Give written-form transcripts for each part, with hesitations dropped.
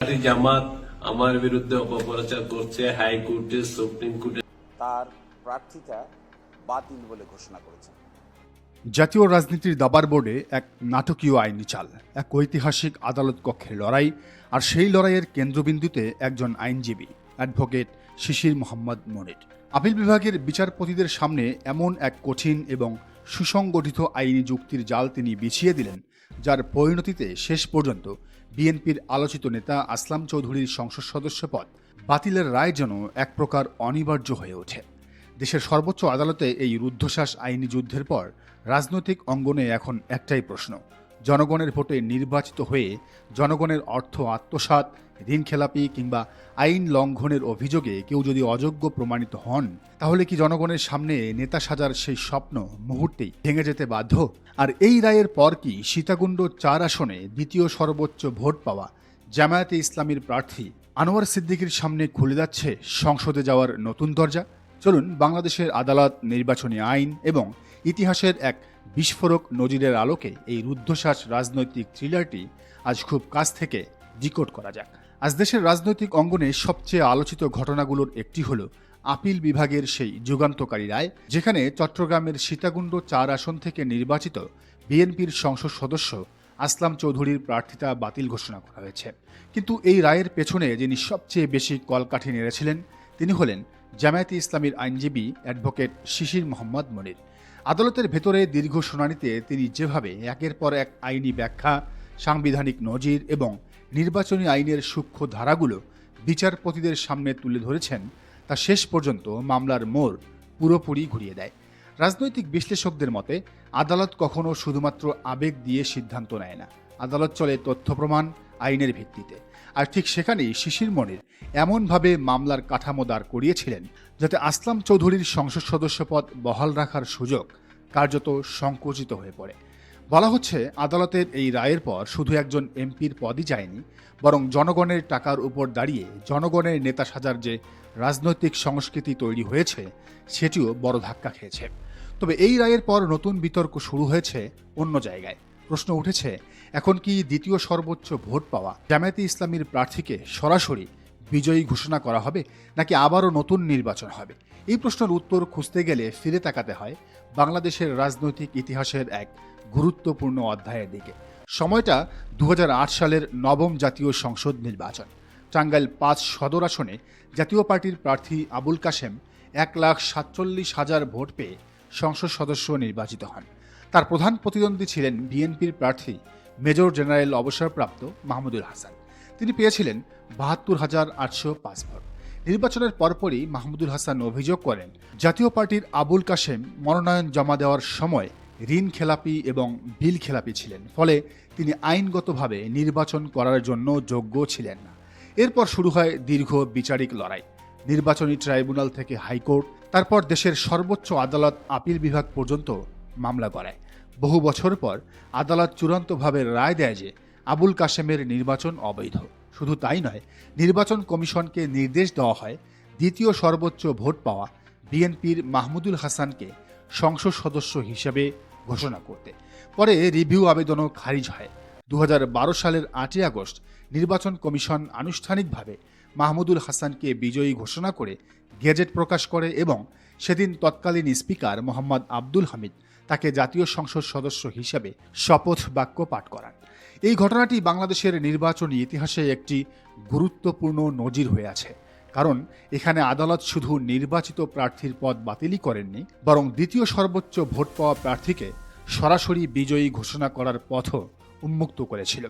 জামাত আমার বিরুদ্ধে অপপ্রচার করছে, হাইকোর্টে, সুপ্রিম কোর্টে তার প্রার্থিতা বাতিল বলে ঘোষণা করেছেন। জাতীয় রাজনীতির দাবার বোর্ডে এক নাটকীয় আইনি চাল, এক ঐতিহাসিক আদালত কক্ষের লড়াই, আর সেই লড়াইয়ের কেন্দ্রবিন্দুতে একজন আইনজীবী, অ্যাডভোকেট শিশির মোহাম্মদ মনির। আপিল বিভাগের বিচারপতিদের সামনে এমন এক কঠিন এবং সুসংগঠিত আইনি যুক্তির জাল তিনি বিছিয়ে দিলেন, যার পরিণতিতে শেষ পর্যন্ত বিএনপির আলোচিত নেতা আসলাম চৌধুরীর সংসদ সদস্য পদ বাতিলের রায় যেন এক প্রকার অনিবার্য হয়ে ওঠে। দেশের সর্বোচ্চ আদালতে এই রুদ্ধশ্বাস আইনি যুদ্ধের পর রাজনৈতিক অঙ্গনে এখন একটাই প্রশ্ন: জনগণের ভোটে নির্বাচিত হয়ে জনগণের অর্থ আত্মসাৎ, ঋণখেলাপি কিংবা আইন লঙ্ঘনের অভিযোগে কেউ যদি অযোগ্য প্রমাণিত হন, তাহলে কি জনগণের সামনে নেতা সাজার সেই স্বপ্ন মুহূর্তেই ভেঙে যেতে বাধ্য? আর এই রায়ের পর কি সীতাকুণ্ড 4 আসনে দ্বিতীয় সর্বোচ্চ ভোট পাওয়া জামায়াতে ইসলামীর প্রার্থী আনোয়ার সিদ্দিকীর সামনে খুলে যাচ্ছে সংসদে যাওয়ার নতুন দরজা? চলুন বাংলাদেশের আদালত, নির্বাচনী আইন এবং ইতিহাসের এক বিস্ফোরক নজিরের আলোকে এই রুদ্ধশ্বাস রাজনৈতিক থ্রিলারটি আজ খুব কাছ থেকে ডিকোড করা যাক। আজ দেশের রাজনৈতিক অঙ্গনে সবচেয়ে আলোচিত ঘটনাগুলোর একটি হলো আপিল বিভাগের সেই যুগান্তকারী রায়, যেখানে চট্টগ্রামের সীতাকুণ্ড 4 আসন থেকে নির্বাচিত বিএনপির সংসদ সদস্য আসলাম চৌধুরীর প্রার্থিতা বাতিল ঘোষণা করা হয়েছে। কিন্তু এই রায়ের পেছনে যিনি সবচেয়ে বেশি কলকাঠি নেড়েছিলেন, তিনি হলেন জামায়াতে ইসলামীর আইনজীবী অ্যাডভোকেট শিশির মোহাম্মদ মনির। আদালতের ভেতরে দীর্ঘ শুনানিতে তিনি যেভাবে একের পর এক আইনি ব্যাখ্যা, সাংবিধানিক নজির এবং নির্বাচনী আইনের সূক্ষ্ম ধারাগুলো বিচারপতিদের সামনে তুলে ধরেছেন, তা শেষ পর্যন্ত মামলার মোড় পুরোপুরি ঘুরিয়ে দেয়। রাজনৈতিক বিশ্লেষকদের মতে আদালত কখনো শুধুমাত্র আবেগ দিয়ে সিদ্ধান্ত নেয় না, আদালত চলে তথ্য প্রমাণ, আইনের ভিত্তিতে। আর ঠিক সেখানেই শিশির মনির এমনভাবে মামলার কাঠামো দাঁড় করিয়েছিলেন যাতে আসলাম চৌধুরীর সংসদ সদস্য পদ বহাল রাখার সুযোগ কার্যত সংকুচিত হয়ে পড়ে। বলা হচ্ছে, আদালতের এই রায়ের পর শুধু একজন এমপির পদই যায়নি, বরং জনগণের টাকার উপর দাঁড়িয়ে জনগণের নেতা সাজার যে রাজনৈতিক সংস্কৃতি তৈরি হয়েছে, সেটিও বড় ধাক্কা খেয়েছে। তবে এই রায়ের পর নতুন বিতর্ক শুরু হয়েছে অন্য জায়গায়। প্রশ্ন উঠেছে, এখন কি দ্বিতীয় সর্বোচ্চ ভোট পাওয়া জামায়াতে ইসলামীর প্রার্থীকে সরাসরি বিজয়ী ঘোষণা করা হবে, নাকি আবারও নতুন নির্বাচন হবে? এই প্রশ্নের উত্তর খুঁজতে গেলে ফিরে তাকাতে হয় বাংলাদেশের রাজনৈতিক ইতিহাসের এক গুরুত্বপূর্ণ অধ্যায়ের দিকে। সময়টা 2008 সালের নবম জাতীয় সংসদ নির্বাচন। টাঙ্গাইল 5 সদর আসনে জাতীয় পার্টির প্রার্থী আবুল কাশেম 1,47,000 ভোট পেয়ে সংসদ সদস্য নির্বাচিত হন। তার প্রধান প্রতিদ্বন্দ্বী ছিলেন বিএনপির প্রার্থী মেজর জেনারেল অবসরপ্রাপ্ত মাহমুদুল হাসান। তিনি পেয়েছিলেন 72,805 ভোট। নির্বাচনের পরপরই মাহমুদুল হাসান অভিযোগ করেন, জাতীয় পার্টির আবুল কাশেম মনোনয়ন জমা দেওয়ার সময় ঋণ খেলাপি এবং বিল খেলাপি ছিলেন, ফলে তিনি আইনগতভাবে নির্বাচন করার জন্য যোগ্য ছিলেন না। এরপর শুরু হয় দীর্ঘ বিচারিক লড়াই। নির্বাচনী ট্রাইব্যুনাল থেকে হাইকোর্ট, তারপর দেশের সর্বোচ্চ আদালত আপিল বিভাগ পর্যন্ত মামলা করায়। বহু বছর পর আদালত চূড়ান্তভাবে রায় দেয় যে আবুল কাশেমের নির্বাচন অবৈধ। শুধু তাই নয়, নির্বাচন কমিশনকে নির্দেশ দেওয়া হয় দ্বিতীয় সর্বোচ্চ ভোট পাওয়া বিএনপির মাহমুদুল হাসানকে সংসদ সদস্য হিসেবে ঘোষণা করতে। পরে রিভিউ আবেদনও খারিজ হয়। 2012 সালের 8 আগস্ট নির্বাচন কমিশন আনুষ্ঠানিকভাবে মাহমুদুল হাসানকে বিজয়ী ঘোষণা করে গেজেট প্রকাশ করে এবং সেদিন তৎকালীন স্পিকার মোহাম্মদ আব্দুল হামিদ তাকে জাতীয় সংসদ সদস্য হিসেবে শপথ বাক্য পাঠ করান। এই ঘটনাটি বাংলাদেশের নির্বাচনী ইতিহাসে একটি গুরুত্বপূর্ণ নজির হয়ে আছে, কারণ এখানে আদালত শুধু নির্বাচিত প্রার্থীর পদ বাতিলই করেননি, বরং দ্বিতীয় সর্বোচ্চ ভোট পাওয়া প্রার্থীকে সরাসরি বিজয়ী ঘোষণা করার পথও উন্মুক্ত করেছিল।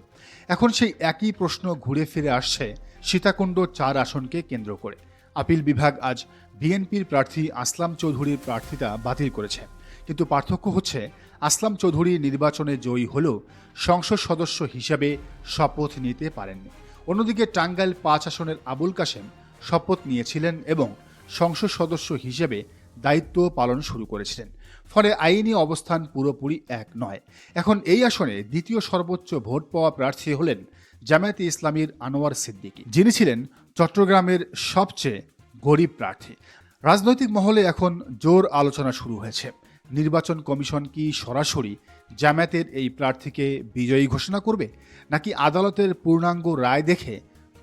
এখন সেই একই প্রশ্ন ঘুরে ফিরে আসছে সীতাকুণ্ড 4 আসনকে কেন্দ্র করে। আপিল বিভাগ আজ বিএনপির প্রার্থী আসলাম চৌধুরীর প্রার্থিতা বাতিল করেছে, কিন্তু পার্থক্য হচ্ছে আসলাম চৌধুরী নির্বাচনে জয়ী হলেও সংসদ সদস্য হিসেবে শপথ নিতে পারেননি। অন্যদিকে টাঙ্গাইল 5 আসনের আবুল কাশেম শপথ নিয়েছিলেন এবং সংসদ সদস্য হিসেবে দায়িত্ব পালন শুরু করেছিলেন। ফলে আইনি অবস্থান পুরোপুরি এক নয়। এখন এই আসনে দ্বিতীয় সর্বোচ্চ ভোট পাওয়া প্রার্থী হলেন জামায়াতে ইসলামীর আনোয়ার সিদ্দিকী, যিনি ছিলেন চট্টগ্রামের সবচেয়ে গরিব প্রার্থী। রাজনৈতিক মহলে এখন জোর আলোচনা শুরু হয়েছে, নির্বাচন কমিশন কি সরাসরি জামায়াতের এই প্রার্থীকে বিজয়ী ঘোষণা করবে, নাকি আদালতের পূর্ণাঙ্গ রায় দেখে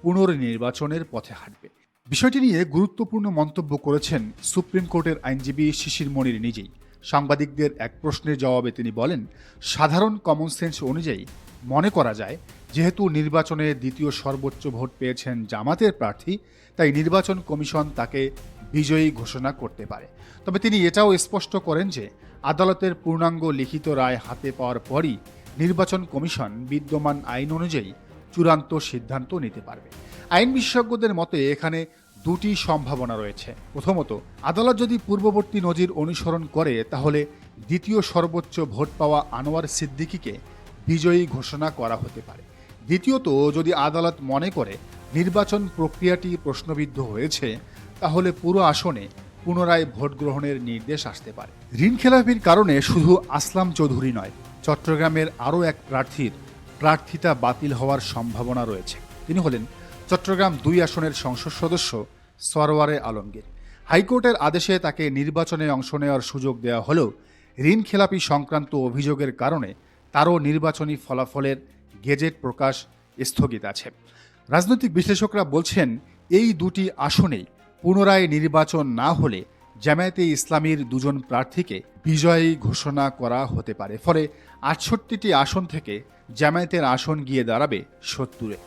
পুনর্নির্বাচনের পথে হাঁটবে। বিষয়টি নিয়ে গুরুত্বপূর্ণ মন্তব্য করেছেন সুপ্রিম কোর্টের আইনজীবী শিশির মনির নিজেই। সাংবাদিকদের এক প্রশ্নের জবাবে তিনি বলেন, সাধারণ কমন সেন্স অনুযায়ী মনে করা যায়, যেহেতু নির্বাচনে দ্বিতীয় সর্বোচ্চ ভোট পেয়েছেন জামাতের প্রার্থী, তাই নির্বাচন কমিশন তাকে বিজয়ী ঘোষণা করতে পারে। তবে তিনি এটাও স্পষ্ট করেন যে আদালতের পূর্ণাঙ্গ লিখিত রায় হাতে পাওয়ার পরই নির্বাচন কমিশন বিদ্যমান আইন অনুযায়ী চূড়ান্ত সিদ্ধান্ত নিতে পারবে। আইন বিশেষজ্ঞদের মতে এখানে দুটি সম্ভাবনা রয়েছে। প্রথমত, আদালত যদি পূর্ববর্তী নজির অনুসরণ করে তাহলে দ্বিতীয় সর্বোচ্চ ভোট পাওয়া আনোয়ার সিদ্দিকীকে বিজয়ী ঘোষণা করা হতে পারে। দ্বিতীয়ত, যদি আদালত মনে করে নির্বাচন প্রক্রিয়াটি প্রশ্নবিদ্ধ হয়েছে, তাহলে পুরো আসনে পুনরায় ভোট গ্রহণের নির্দেশ আসতে পারে। ঋণখেলাপির কারণে শুধু আসলাম চৌধুরী নয়, চট্টগ্রামের আরও এক প্রার্থীর প্রার্থিতা বাতিল হওয়ার সম্ভাবনা রয়েছে। তিনি হলেন চট্টগ্রাম 2 আসনের সংসদ সদস্য সরওয়ারে আলমগীর। হাইকোর্টের আদেশে তাকে নির্বাচনে অংশ নেওয়ার সুযোগ দেওয়া হলেও ঋণখেলাপি সংক্রান্ত অভিযোগের কারণে তারও নির্বাচনী ফলাফলের গেজেট প্রকাশ স্থগিত আছে। রাজনৈতিক বিশ্লেষকরা বলছেন, এই দুটি আসনেই পুনরায় নির্বাচন না হলে জামায়াতে ইসলামীর 2 জন প্রার্থীকে বিজয়ী ঘোষণা করা হতে পারে। ফলে 68টি আসন থেকে জামায়াতের আসন গিয়ে দাঁড়াবে 70-এ।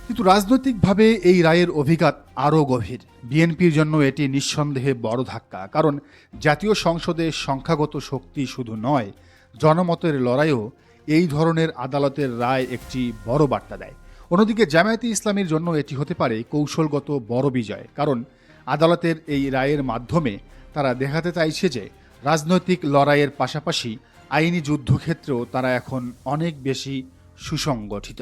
কিন্তু রাজনৈতিকভাবে এই রায়ের অভিঘাত আরও গভীর। বিএনপির জন্য এটি নিঃসন্দেহে বড় ধাক্কা, কারণ জাতীয় সংসদে সংখ্যাগত শক্তি শুধু নয়, জনমতের লড়াইও এই ধরনের আদালতের রায় একটি বড় বার্তা দেয়। অন্যদিকে জামায়াতে ইসলামীর জন্য এটি হতে পারে কৌশলগত বড় বিজয়, কারণ আদালতের এই রায়ের মাধ্যমে তারা দেখাতে চাইছে যে রাজনৈতিক লড়াইয়ের পাশাপাশি আইনি যুদ্ধক্ষেত্রেও তারা এখন অনেক বেশি সুসংগঠিত।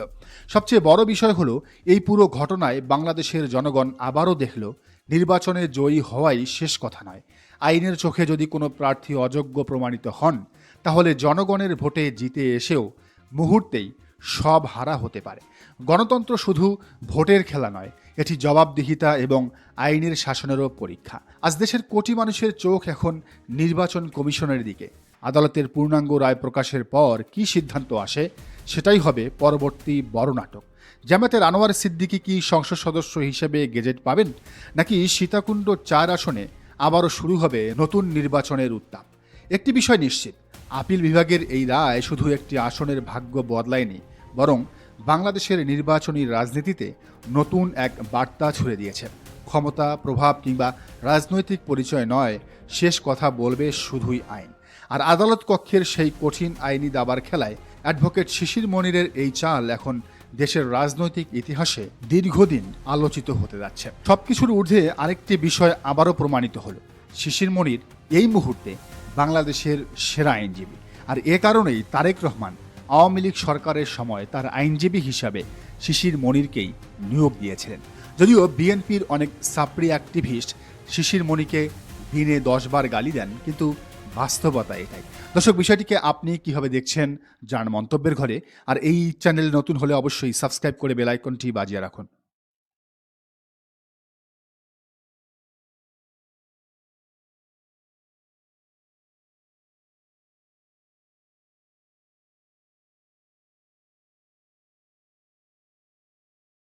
সবচেয়ে বড় বিষয় হলো, এই পুরো ঘটনায় বাংলাদেশের জনগণ আবারও দেখল, নির্বাচনে জয়ী হওয়াই শেষ কথা নয়। আইনের চোখে যদি কোনো প্রার্থী অযোগ্য প্রমাণিত হন, তাহলে জনগণের ভোটে জিতে এসেও মুহূর্তেই সব হারা হতে পারে। গণতন্ত্র শুধু ভোটের খেলা নয়, এটি জবাবদিহিতা এবং আইনের শাসনেরও পরীক্ষা। আজ দেশের কোটি মানুষের চোখ এখন নির্বাচন কমিশনের দিকে। আদালতের পূর্ণাঙ্গ রায় প্রকাশের পর কী সিদ্ধান্ত আসে, সেটাই হবে পরবর্তী বড় নাটক। জামায়াতের আনোয়ার সিদ্দিকী কি সংসদ সদস্য হিসেবে গেজেট পাবেন, নাকি সীতাকুণ্ড 4 আসনে আবারও শুরু হবে নতুন নির্বাচনের উত্তাপ? একটি বিষয় নিশ্চিত, আপিল বিভাগের এই রায় শুধু একটি আসনের ভাগ্য বদলায়নি, বরং বাংলাদেশের নির্বাচনী রাজনীতিতে নতুন এক বার্তা ছুড়ে দিয়েছে। ক্ষমতা, প্রভাব কিংবা রাজনৈতিক পরিচয় নয়, শেষ কথা বলবে শুধুই আইন। আর আদালত কক্ষের সেই কঠিন আইনি দাবার খেলায় অ্যাডভোকেট শিশির মনিরের এই চাল এখন দেশের রাজনৈতিক ইতিহাসে দীর্ঘদিন আলোচিত হতে যাচ্ছে। সবকিছুর ঊর্ধ্বে আরেকটি বিষয় আবারও প্রমাণিত হলো, শিশির মনির এই মুহূর্তে বাংলাদেশের সেরা আইনজীবী। আর এ কারণেই তারেক রহমান আওয়ামী লীগ সরকারের সময় তার আইনজীবী হিসাবে শিশির মনিরকেই নিয়োগ দিয়েছিলেন। যদিও বিএনপির অনেক সাপড়ি অ্যাক্টিভিস্ট শিশির মনিরকে দিনে 10 বার গালি দেন, কিন্তু বাস্তবতা এটাই। দর্শক, বিষয়টিকে আপনি কিভাবে দেখছেন জানান মন্তব্যের ঘরে। আর এই চ্যানেলে নতুন হলে অবশ্যই সাবস্ক্রাইব করে বেল আইকনটি বাজিয়ে রাখুন।